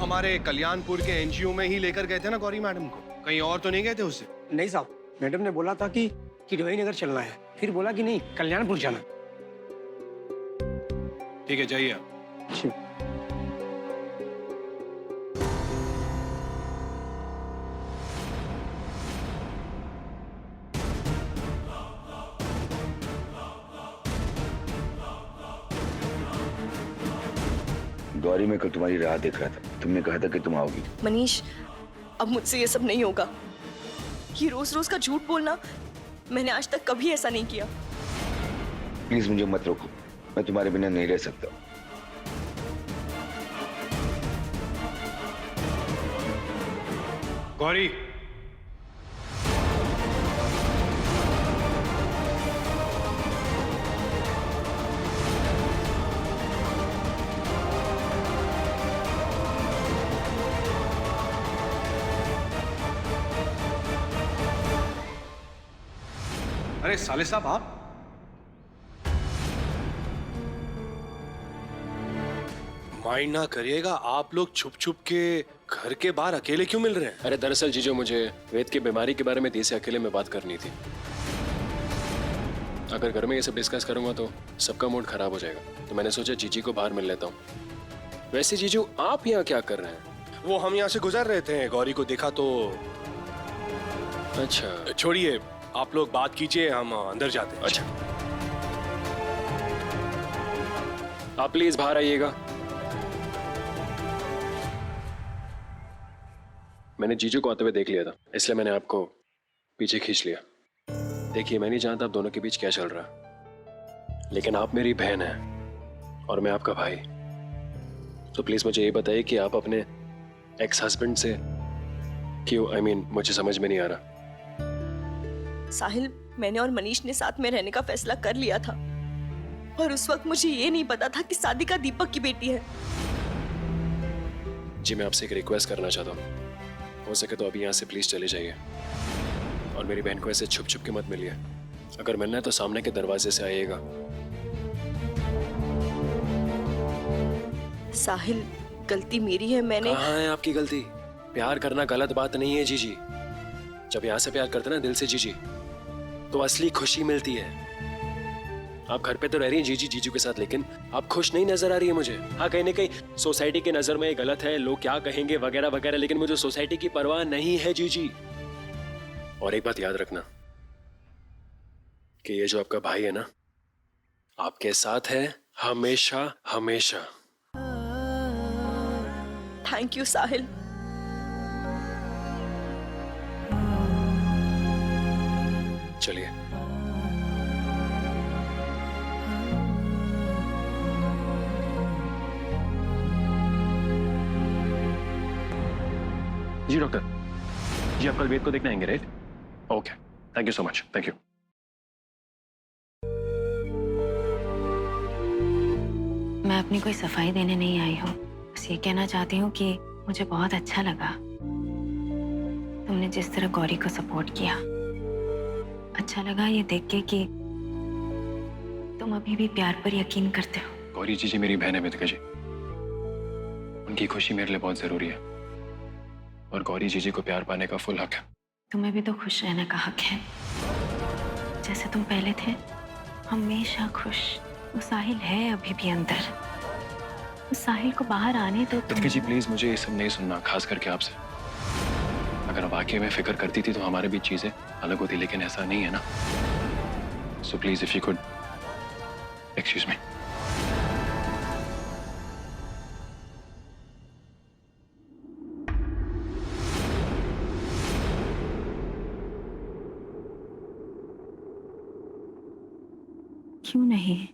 हमारे कल्याणपुर के एनजीओ में ही लेकर गए थे ना गौरी मैडम को, कहीं और तो नहीं गए थे उससे? नहीं साहब, मैडम ने बोला था कि किडवई नगर चलना है, फिर बोला कि नहीं कल्याणपुर जाना। ठीक है, जाइए आप। ठीक। गौरी, मैं कल तुम्हारी राह देख रहा था, तुमने कहा था कि तुम आओगी। मनीष, अब मुझसे ये सब नहीं होगा। ये रोज रोज का झूठ बोलना, मैंने आज तक कभी ऐसा नहीं किया। प्लीज मुझे मत रोको, मैं तुम्हारे बिना नहीं रह सकता। गौरी, अरे साले साहब, आप माइंड ना करिएगा, आप लोग छुप छुप के घर के बाहर अकेले क्यों मिल रहे हैं? अरे दरअसल जीजू, मुझे वेद की बीमारी के बारे में दी से अकेले में बात करनी थी। अगर घर में ये सब डिस्कस करूंगा तो सबका मूड खराब हो जाएगा, तो मैंने सोचा जीजी को बाहर मिल लेता हूँ। वैसे जीजू, आप यहाँ क्या कर रहे हैं? वो हम यहाँ से गुजर रहे थे, गौरी को देखा तो। अच्छा, छोड़िए, आप लोग बात कीजिए, हम अंदर जाते हैं। अच्छा, आप प्लीज बाहर आइएगा। मैंने जीजू को आते हुए देख लिया था, इसलिए मैंने आपको पीछे खींच लिया। देखिए, मैं नहीं जानता आप दोनों के बीच क्या चल रहा है, लेकिन आप मेरी बहन हैं और मैं आपका भाई। तो प्लीज मुझे ये बताइए कि आप अपने एक्स हस्बैंड से क्यों, मुझे समझ में नहीं आ रहा। साहिल, मैंने और मनीष ने साथ में रहने का फैसला कर लिया था, और उस वक्त मुझे ये नहीं पता था कि सादिका दीपक की बेटी है। जी, मैं आपसे एक रिक्वेस्ट करना चाहता हूँ, हो सके तो अभी यहाँ से प्लीज चले जाइए, और मेरी बहन को ऐसे छुप छुप के मत मिलिए। अगर मिलना है तो सामने के दरवाजे से आइएगा। साहिल, गलती मेरी है, मैंने। कहाँ है आपकी गलती? प्यार करना गलत बात नहीं है जीजी। जब यहाँ से प्यार करते ना दिल से जीजी, तो असली खुशी मिलती है। आप घर पे तो रह रही हैं जीजी जीजू के साथ, लेकिन आप खुश नहीं नजर आ रही है मुझे। हाँ, कहीं ना कहीं सोसाइटी की नजर में ये गलत है, लोग क्या कहेंगे वगैरह वगैरह, लेकिन मुझे सोसाइटी की परवाह नहीं है जीजी। और एक बात याद रखना कि ये जो आपका भाई है ना, आपके साथ है हमेशा हमेशा। थैंक यू साहिल। चलिए। जी डॉक्टर जी, आप कल वेद को देखने आएंगे, right? Okay, thank you so much. Thank you. मैं अपनी कोई सफाई देने नहीं आई हूँ, बस ये कहना चाहती हूँ कि मुझे बहुत अच्छा लगा तुमने जिस तरह गौरी को सपोर्ट किया। अच्छा लगा ये देख के कि तुम अभी भी प्यार पर यकीन करते हो। गौरी जी मेरी बहन है विदिका जी, उनकी खुशी मेरे लिए बहुत जरूरी है, और गौरी जीजी को प्यार पाने का फुल हक है। तुम्हें भी तो खुश रहने का हक है, जैसे तुम पहले थे हमेशा खुश। वो साहिल है अभी भी अंदर, उस साहिल को बाहर आने दो। विदिका जी प्लीज, मुझे ये सब नहीं सुनना, खास करके आपसे। अगर वाकई में फिक्र करती थी तो हमारे बीच चीजें अलग होती, लेकिन ऐसा नहीं है ना। So please if you could excuse me. क्यों नहीं?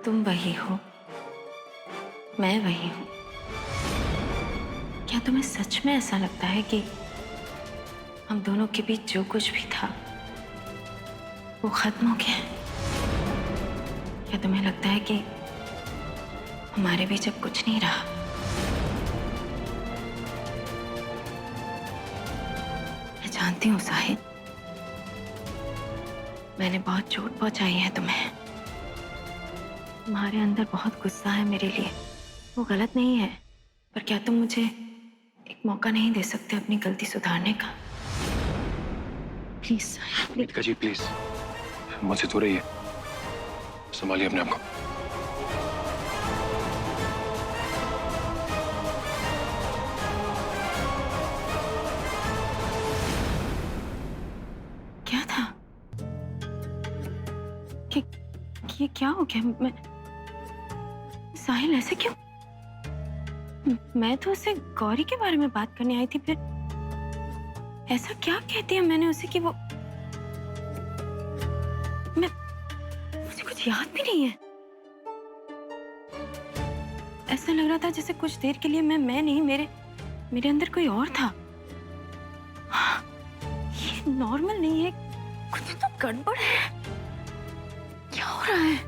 तुम वही हो, मैं वही हूं। क्या तुम्हें सच में ऐसा लगता है कि हम दोनों के बीच जो कुछ भी था वो खत्म हो गया? क्या तुम्हें लगता है कि हमारे बीच अब कुछ नहीं रहा? मैं जानती हूँ साहिल, मैंने बहुत चोट पहुंचाई है तुम्हें, तुम्हारे अंदर बहुत गुस्सा है मेरे लिए, वो गलत नहीं है, पर क्या तुम मुझे एक मौका नहीं दे सकते अपनी गलती सुधारने का? Please Sahil, Vedika ji please, मुझसे तो रही है, संभालिए अपने आप को। क्या था? ये क्या हो गया? मैं साहिल ऐसे क्यों? मैं तो उससे गौरी के बारे में बात करने आई थी, फिर ऐसा क्या कहती है मैंने उसे कि वो मुझे कुछ याद भी नहीं है। ऐसा लग रहा था जैसे कुछ देर के लिए मैं नहीं, मेरे अंदर कोई और था। हाँ, ये नॉर्मल नहीं है, कुछ तो गड़बड़ है। क्या हो रहा है?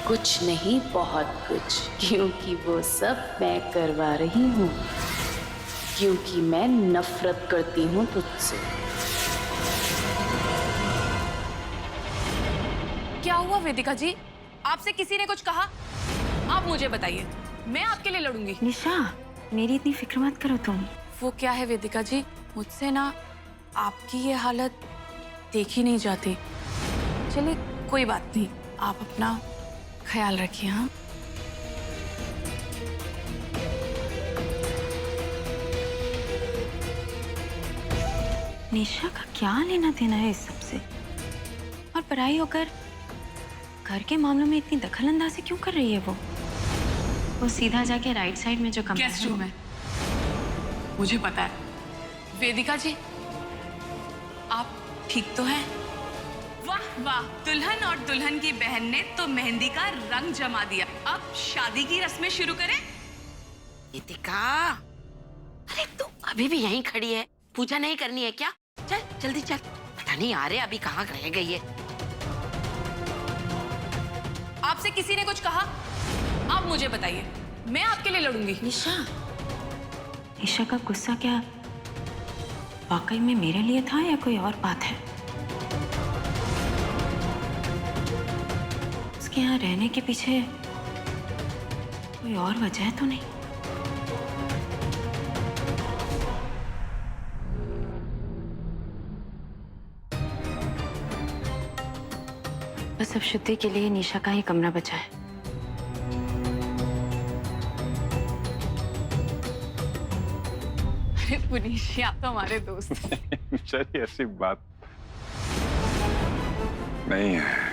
कुछ नहीं, बहुत कुछ, क्योंकि वो सब मैं करवा रही हूँ, क्योंकि मैं नफरत करती हूँ तुझसे। क्या हुआ वेदिका जी? आपसे किसी ने कुछ कहा? आप मुझे बताइए, मैं आपके लिए लड़ूंगी। निशा, मेरी इतनी फिक्र मत करो तुम। वो क्या है वेदिका जी, मुझसे ना आपकी ये हालत देखी नहीं जाती। चलिए कोई बात नहीं, आप अपना ख्याल रखिए। हाँ, निशा का क्या लेना देना है इस सब से? और पराई होकर घर के मामलों में इतनी दखल अंदाजी क्यों कर रही है? वो सीधा जाके राइट साइड में जो कमरा गेस्ट रूम है, मुझे पता है। वेदिका जी, आप ठीक तो हैं? वाह वाह, दुल्हन और दुल्हन की बहन ने तो मेहंदी का रंग जमा दिया। अब शादी की रस्में शुरू करें। वेदिका, अरे तू अभी भी यहीं खड़ी है? पूजा नहीं करनी है क्या? चल जल्दी चल। पता नहीं आ रहे अभी कहाँ रह गई है। आपसे किसी ने कुछ कहा? आप मुझे बताइए, मैं आपके लिए लड़ूंगी। निशा का गुस्सा क्या वाकई में मेरे लिए था या कोई और बात है? उसके यहाँ रहने के पीछे कोई और वजह तो नहीं? बस अब शुद्धि के लिए निशा का ही कमरा बचा है। अरे पुनीश, आप तो हमारे दोस्त हैं। चलिए, ऐसी बात नहीं है।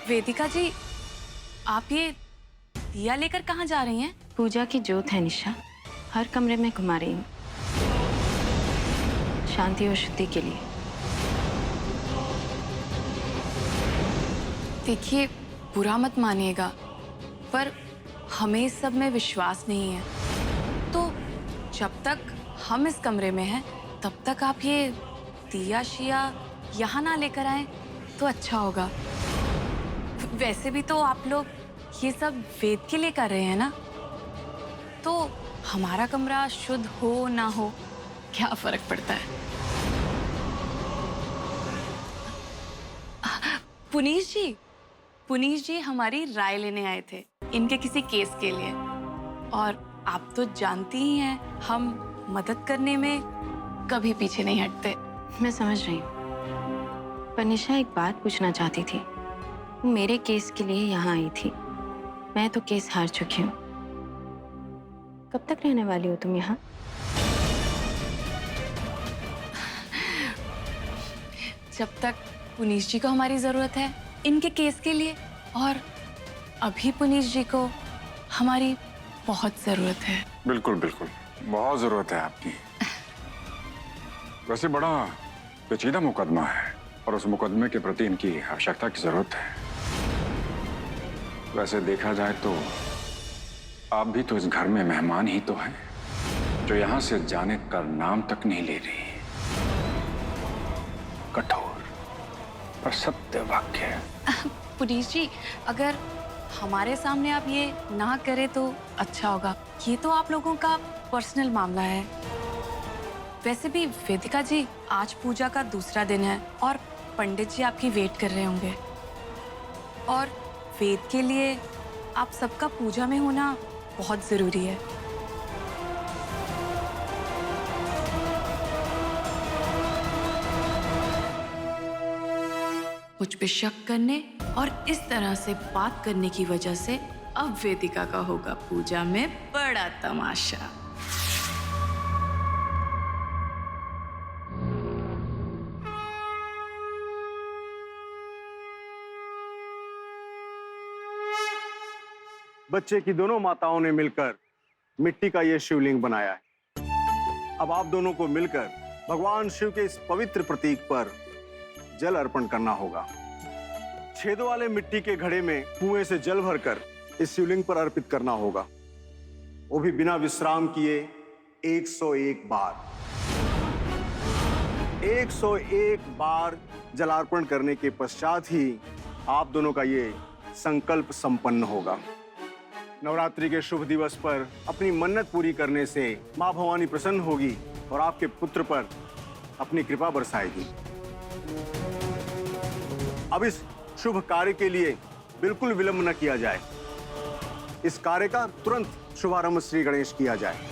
वेदिका जी, आप ये दिया लेकर कहाँ जा रही हैं? पूजा की जोत है निशा, हर कमरे में घुमा रही हूँ, शांति और शुद्धि के लिए। देखिए, बुरा मत मानिएगा, पर हमें इस सब में विश्वास नहीं है, तो जब तक हम इस कमरे में हैं तब तक आप ये दिया शिया यहाँ ना लेकर आए तो अच्छा होगा। वैसे भी तो आप लोग ये सब वेद के लिए कर रहे हैं ना, तो हमारा कमरा शुद्ध हो ना हो क्या फर्क पड़ता है? पुनीश जी हमारी राय लेने आए थे इनके किसी केस के लिए, और आप तो जानती ही हैं हम मदद करने में कभी पीछे नहीं हटते। मैं समझ रही हूँ, पर निशा एक बात पूछना चाहती थी। वो मेरे केस के लिए यहाँ आई थी, मैं तो केस हार चुकी हूँ। कब तक रहने वाली हो तुम यहाँ? जब तक पुनीश जी को हमारी जरूरत है इनके केस के लिए, और अभी पुनीश जी को हमारी बहुत जरूरत है। बिल्कुल बिल्कुल, बहुत जरूरत है आपकी। वैसे बड़ा पेचीदा मुकदमा है और उस मुकदमे के प्रति इनकी आवश्यकता की जरूरत है। वैसे देखा जाए तो आप भी तो इस घर में मेहमान ही तो हैं, जो यहाँ से जाने का नाम तक नहीं ले रही। कठोर पर सत्य वाक्य। पुनीश जी, अगर हमारे सामने आप ये ना करें तो अच्छा होगा। ये तो आप लोगों का पर्सनल मामला है, वैसे भी वेदिका जी, आज पूजा का दूसरा दिन है और पंडित जी आपकी वेट कर रहे होंगे। और वेद के लिए आप सबका पूजा में होना बहुत जरूरी है। मुझ पे शक करने और इस तरह से बात करने की वजह से अब वेदिका का होगा पूजा में बड़ा तमाशा। बच्चे की दोनों माताओं ने मिलकर मिट्टी का यह शिवलिंग बनाया है। अब आप दोनों को मिलकर भगवान शिव के इस पवित्र प्रतीक पर जल अर्पण करना होगा। छेदों वाले मिट्टी के घड़े में कुएं से जल भरकर इस शिवलिंग पर अर्पित करना होगा, वो भी बिना विश्राम किए 101 बार। 101 बार जलार्पण करने के पश्चात ही आप दोनों का ये संकल्प संपन्न होगा। नवरात्रि के शुभ दिवस पर अपनी मन्नत पूरी करने से मां भवानी प्रसन्न होगी और आपके पुत्र पर अपनी कृपा बरसाएगी। अब इस शुभ कार्य के लिए बिल्कुल विलंब न किया जाए। इस कार्य का तुरंत शुभारंभ श्री गणेश किया जाए।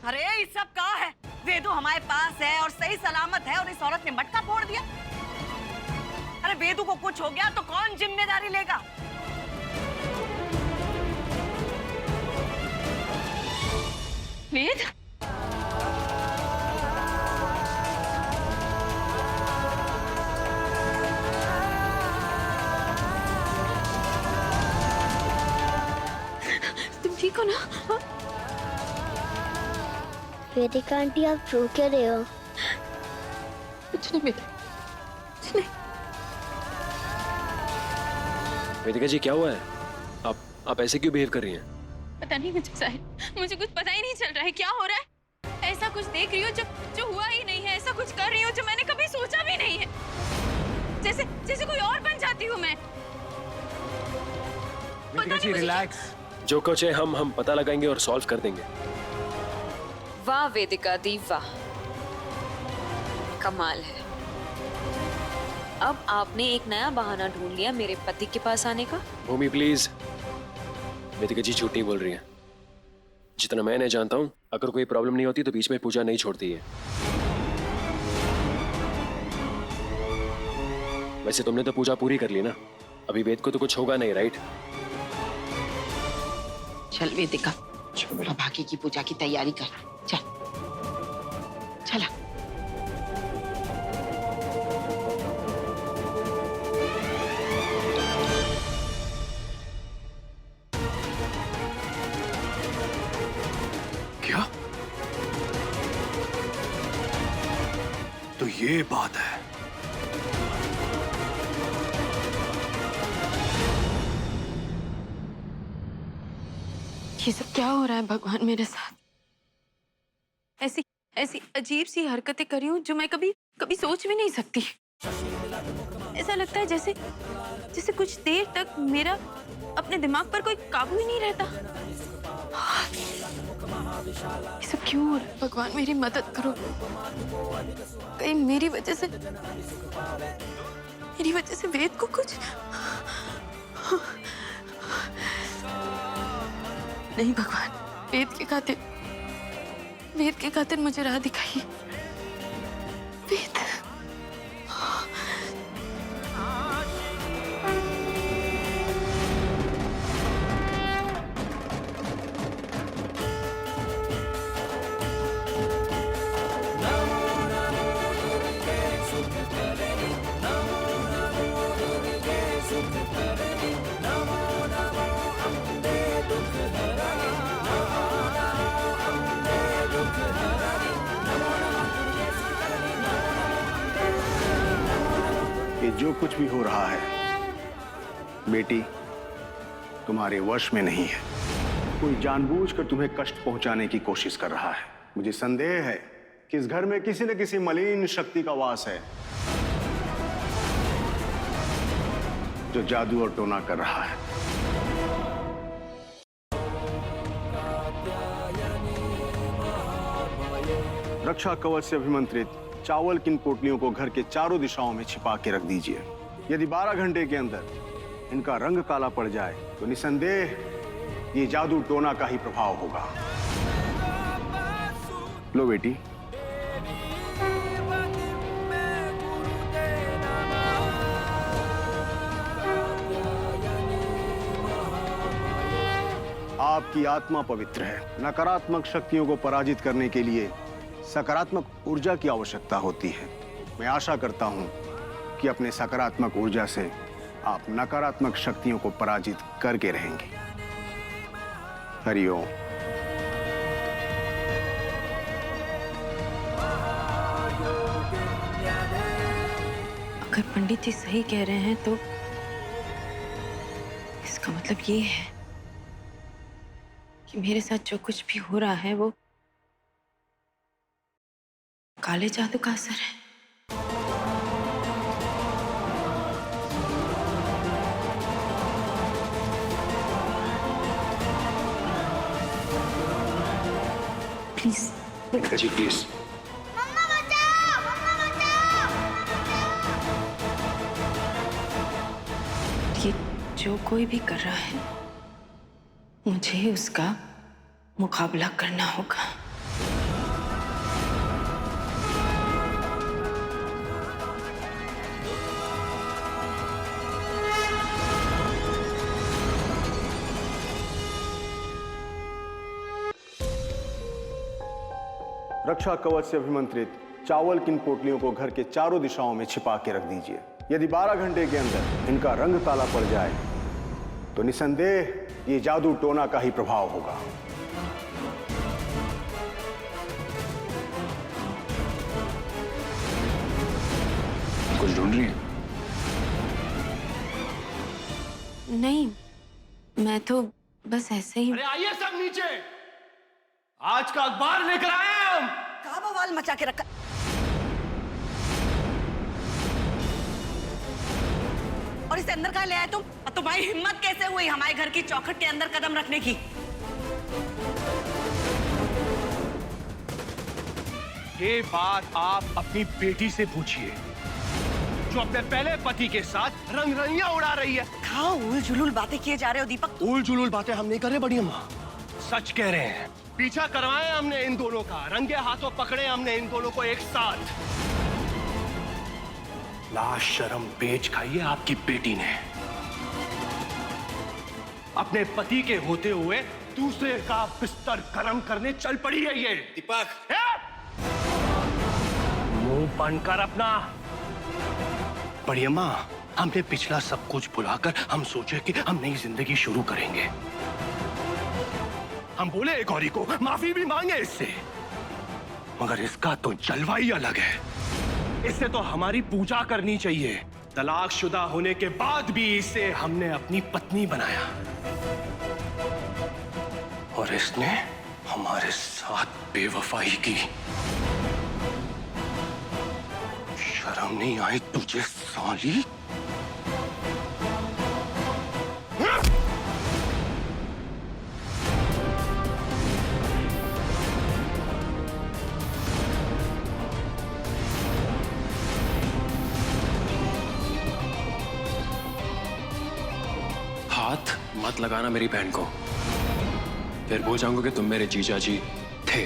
अरे ये सब कहाँ है? वेदू हमारे पास है और सही सलामत है और इस औरत ने मटका फोड़ दिया। अरे वेदू को कुछ हो गया तो कौन जिम्मेदारी लेगा? वेद, तुम ठीक हो ना? हाँ? वेदिका आंटी, आप रो क्या रहे हो? कुछ नहीं बेटा, कुछ नहीं। वेदिका जी क्या हुआ है? आप ऐसे क्यों बिहेव कर रही हैं? पता नहीं मुझे साहिल, मुझे कुछ पता ही नहीं चल रहा है क्या हो रहा है। ऐसा कुछ देख रही हो जो हुआ ही नहीं है, ऐसा कुछ कर रही हो जो मैंने कभी सोचा भी नहीं है। जैसे कोई और बन जाती हूँ मैं। वेदिका जी रिलैक्स। जो कुछ है हम पता लगाएंगे और सॉल्व कर देंगे। वाह वेदिका दी वाह, कमाल है। अब आपने एक नया बहाना ढूंढ लिया मेरे पति के पास आने का। भूमि प्लीज, वेदिका जी झूठ नहीं बोल रही हैं। जितना मैं जानता हूँ, अगर कोई प्रॉब्लम नहीं होती तो बीच में पूजा नहीं छोड़ती है। वैसे तुमने तो पूजा पूरी कर ली ना, अभी वेद को तो कुछ होगा नहीं, राइट? चल वेदिका, अब आगे की पूजा की तैयारी कर। चल चला। ये बात है। ये सब क्या हो रहा है भगवान मेरे साथ? ऐसी ऐसी अजीब सी हरकतें करी हूँ जो मैं कभी कभी सोच भी नहीं सकती। ऐसा लगता है जैसे जैसे कुछ देर तक मेरा अपने दिमाग पर कोई काबू ही नहीं रहता। ये सब क्यों हो रहा है? भगवान मेरी मदद करो। कहीं मेरी वजह से वेद को कुछ नहीं। भगवान वेद के खातिर मुझे राह दिखाइए। वेद कि जो कुछ भी हो रहा है बेटी तुम्हारे वश में नहीं है। कोई जानबूझकर तुम्हें कष्ट पहुंचाने की कोशिश कर रहा है। मुझे संदेह है कि इस घर में किसी न किसी मलिन शक्ति का वास है जो जादू और टोना कर रहा है। रक्षा कवच से अभिमंत्रित चावल की इन पोटलियों को घर के चारों दिशाओं में छिपा के रख दीजिए। यदि 12 घंटे के अंदर इनका रंग काला पड़ जाए तो निसंदेह ये जादू टोना का ही प्रभाव होगा। लो बेटी। आपकी आत्मा पवित्र है। नकारात्मक शक्तियों को पराजित करने के लिए सकारात्मक ऊर्जा की आवश्यकता होती है। मैं आशा करता हूं कि अपने सकारात्मक ऊर्जा से आप नकारात्मक शक्तियों को पराजित करके रहेंगे। हरिओम। अगर पंडित जी सही कह रहे हैं तो इसका मतलब ये है कि मेरे साथ जो कुछ भी हो रहा है वो काले जादू का असर है। प्लीज जी प्लीज। ये जो कोई भी कर रहा है मुझे उसका मुकाबला करना होगा। रक्षा कवच से अभिमंत्रित चावल की इन पोटलियों को घर के चारों दिशाओं में छिपा के रख दीजिए। यदि 12 घंटे के अंदर इनका रंग काला पड़ जाए तो निसंदेह ये जादू टोना का ही प्रभाव होगा। कुछ ढूंढ रही है? नहीं, मैं तो बस ऐसे ही। अरे आइए सब नीचे, आज का अखबार लेकर आए हैं हम। कहाँ बवाल मचा के रखा? और इसे अंदर कहाँ ले आए तुम? और तुम्हारी हिम्मत कैसे हुई हमारे घर की चौखट के अंदर कदम रखने की? ये बात आप अपनी बेटी से पूछिए जो अपने पहले पति के साथ रंगरलियां उड़ा रही है। कहाँ उल जुलूल बातें किए जा रहे हो दीपक? उल जुलूल बातें हम नहीं कर रहे बड़ी अम्मा, सच कह रहे हैं। पीछा करवाया हमने इन दोनों का, रंगे हाथों पकड़े हमने इन दोनों को एक साथ। लाश शर्म पेच खाई है आपकी बेटी ने। अपने पति के होते हुए दूसरे का बिस्तर गर्म करने चल पड़ी है ये। दीपक, मुंह बंद कर अपना। बड़ी अम्मा, हमने पिछला सब कुछ भुलाकर हम सोचे कि हम नई जिंदगी शुरू करेंगे। हम बोले गौरी को माफी भी मांगे इससे, मगर इसका तो जलवा ही अलग है। इससे तो हमारी पूजा करनी चाहिए। तलाकशुदा होने के बाद भी इसे हमने अपनी पत्नी बनाया और इसने हमारे साथ बेवफाई की। शर्म नहीं आई तुझे साली? हाथ मत लगाना मेरी बहन को, फिर भूल जाऊंगा कि तुम मेरे जीजा जी थे।